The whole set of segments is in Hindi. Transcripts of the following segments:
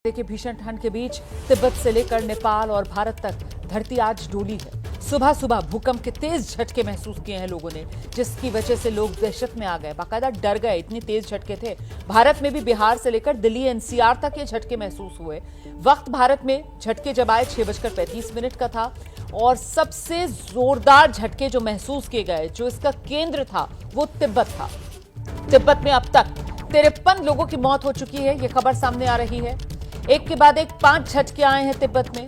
के भीषण ठंड के बीच तिब्बत से लेकर नेपाल और भारत तक धरती आज डोली है। सुबह सुबह भूकंप के तेज झटके महसूस किए हैं लोगों ने, जिसकी वजह से लोग दहशत में आ गए, बाकायदा डर गए। इतनी तेज झटके थे। भारत में भी बिहार से लेकर दिल्ली एनसीआर तक ये झटके महसूस हुए। वक्त भारत में झटके जब आए 6:35 का था और सबसे जोरदार झटके जो महसूस किए गए, जो इसका केंद्र था, वो तिब्बत था। तिब्बत में अब तक 53 लोगों की मौत हो चुकी है। ये खबर सामने आ रही है। एक के बाद एक 5 झटके आए हैं तिब्बत में।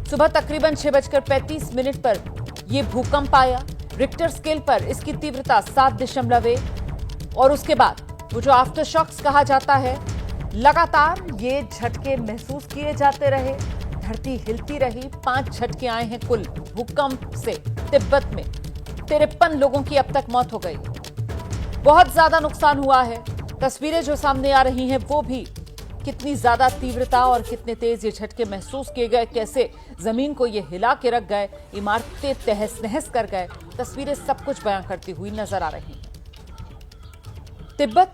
सुबह तकरीबन 6:35 पर यह भूकंप आया। रिक्टर स्केल पर इसकी तीव्रता 7.1 और उसके बाद वो जो आफ्टर शॉक्स कहा जाता है, लगातार ये झटके महसूस किए जाते रहे। धरती हिलती रही। 5 झटके आए हैं कुल भूकंप से तिब्बत में। 53 लोगों की अब तक मौत हो गई। बहुत ज्यादा नुकसान हुआ है। तस्वीरें जो सामने आ रही हैं वो भी कितनी ज्यादा तीव्रता और कितने तेज ये झटके महसूस किए गए, कैसे जमीन को ये हिला के रख गए, इमारतें तहस नहस कर गए। तस्वीरें सब कुछ बयां करती हुई नजर आ रही हैं। तिब्बत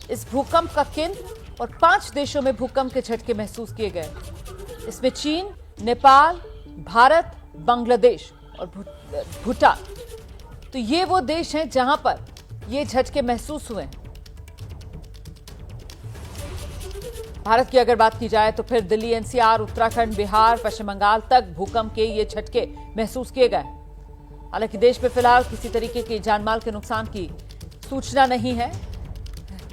इस भूकंप का केंद्र और 5 देशों में भूकंप के झटके महसूस किए गए। इसमें चीन, नेपाल, भारत, बांग्लादेश और भूटान। तो ये वो देश हैं जहां पर ये झटके महसूस हुए हैं। भारत की अगर बात की जाए तो फिर दिल्ली एनसीआर, उत्तराखंड, बिहार, पश्चिम बंगाल तक भूकंप के ये झटके महसूस किए गए। हालांकि देश में फिलहाल किसी तरीके के जानमाल के नुकसान की सूचना नहीं है।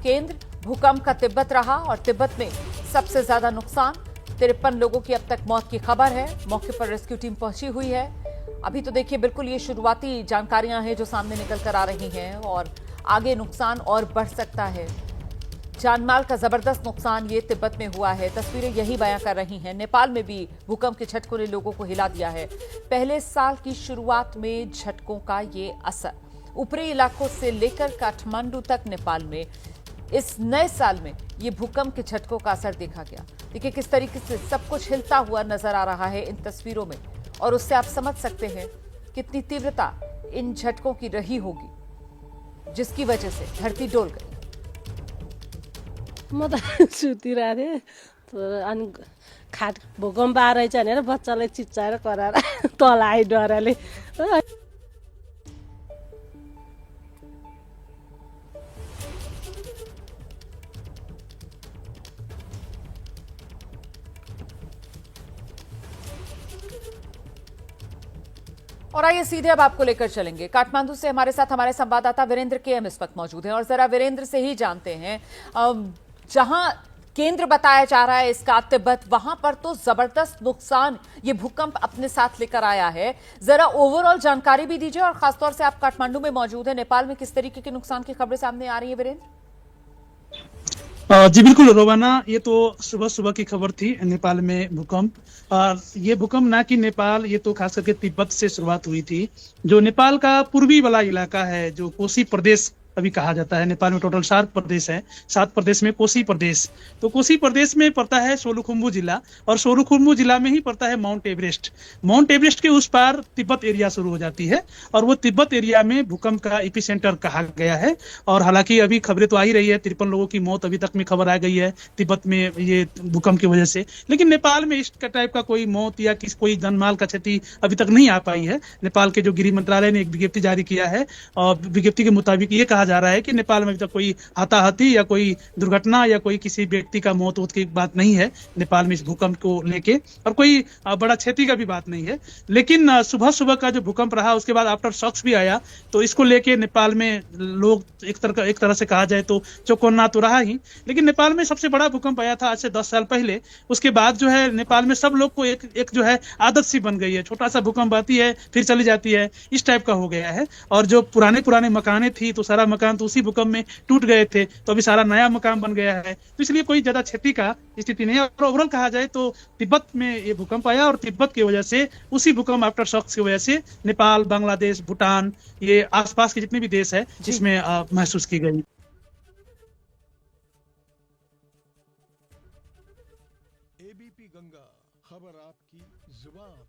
केंद्र भूकंप का तिब्बत रहा और तिब्बत में सबसे ज्यादा नुकसान। 53 लोगों की अब तक मौत की खबर है। मौके पर रेस्क्यू टीम पहुंची हुई है। अभी तो देखिए, बिल्कुल ये शुरुआती जानकारियां हैं जो सामने निकल कर आ रही हैं और आगे नुकसान और बढ़ सकता है। जानमाल का जबरदस्त नुकसान ये तिब्बत में हुआ है। तस्वीरें यही बयां कर रही हैं। नेपाल में भी भूकंप के झटकों ने लोगों को हिला दिया है। पहले साल की शुरुआत में झटकों का ये असर ऊपरी इलाकों से लेकर काठमांडू तक नेपाल में इस नए साल में ये भूकंप के झटकों का असर देखा गया। देखिए किस तरीके से सब कुछ हिलता हुआ नजर आ रहा है इन तस्वीरों में, और उससे आप समझ सकते हैं कितनी तीव्रता इन झटकों की रही होगी, जिसकी वजह से धरती डोल गई। म त सुतिरहेको थिएँ अनि खाट भूकम्प आएछ भनेर बच्चालाई चिच्चाएर कराएर तल आइ डराले। और आइए सीधे अब आपको लेकर चलेंगे काठमांडू से। हमारे साथ हमारे संवाददाता वीरेंद्र केएम इस वक्त मौजूद हैं और जरा वीरेंद्र से ही जानते हैं, जहां केंद्र बताया जा रहा है इसका तिब्बत, वहां पर तो जबरदस्त नुकसान ये भूकंप अपने साथ लेकर आया है। जरा ओवरऑल जानकारी भी दीजिए और खासतौर से आप काठमांडू में मौजूद है, नेपाल में किस तरीके के नुकसान की खबरें सामने आ रही है वीरेंद्र? जी बिल्कुल रोवाना, ये तो सुबह सुबह की खबर थी नेपाल में भूकंप। और ये भूकंप ना कि नेपाल, ये तो खास करके तिब्बत से शुरुआत हुई थी, जो नेपाल का पूर्वी वाला इलाका है, जो कोशी प्रदेश अभी कहा जाता है। नेपाल में टोटल 7 प्रदेश है। 7 प्रदेश में कोशी प्रदेश, तो कोशी प्रदेश में पड़ता है सोलुखुम्बु जिला, और सोलुखुम्बु जिला में ही पड़ता है माउंट एवरेस्ट। माउंट एवरेस्ट के उस पार तिब्बत एरिया शुरू हो जाती है और वो तिब्बत एरिया में भूकंप का एपिसेंटर कहा गया है। और हालांकि अभी खबरें तो आ ही रही है, 53 लोगों की मौत अभी तक में खबर आ गई है तिब्बत में ये भूकंप की वजह से। लेकिन नेपाल में इस टाइप का कोई मौत या कोई जानमाल का क्षति अभी तक नहीं आ पाई है। नेपाल के जो गृह मंत्रालय ने एक विज्ञप्ति जारी किया है और विज्ञप्ति के मुताबिक ये कहा जा रहा है कि नेपाल में अभी तक कोई हाथाहाथी या कोई दुर्घटना या कोई किसी व्यक्ति का मौत की बात नहीं है नेपाल में इस भूकंप को लेके, और कोई बड़ा क्षति का भी बात नहीं है। लेकिन सुबह सुबह का जो भूकंप रहा, उसके बाद आफ्टर शॉक्स भी आया, तो इसको लेके नेपाल में लोग एक तरह से कहा जाए तो चौकन्ना तो रहा ही। लेकिन नेपाल में सबसे बड़ा भूकंप आया था आज से 10 साल पहले। उसके बाद जो है नेपाल में सब लोग को एक जो है आदत सी बन गई है, छोटा सा भूकंप आती है फिर चली जाती है, इस टाइप का हो गया है। और जो पुराने मकाने थी, तो सारा मकान तो उसी भूकंप में टूट गए थे, तो अभी सारा नया मकान बन गया है, तो इसलिए कोई ज्यादा क्षति का स्थिति नहीं है। और ओवरऑल कहा जाए तो तिब्बत में ये भूकंप आया और तिब्बत की वजह से, उसी भूकंप आफ्टर शॉक्स की वजह से नेपाल, बांग्लादेश, भूटान, ये आसपास के जितने भी देश है जिसमें महसूस की गई। एबीपी गंगा, खबर आपकी, जुबान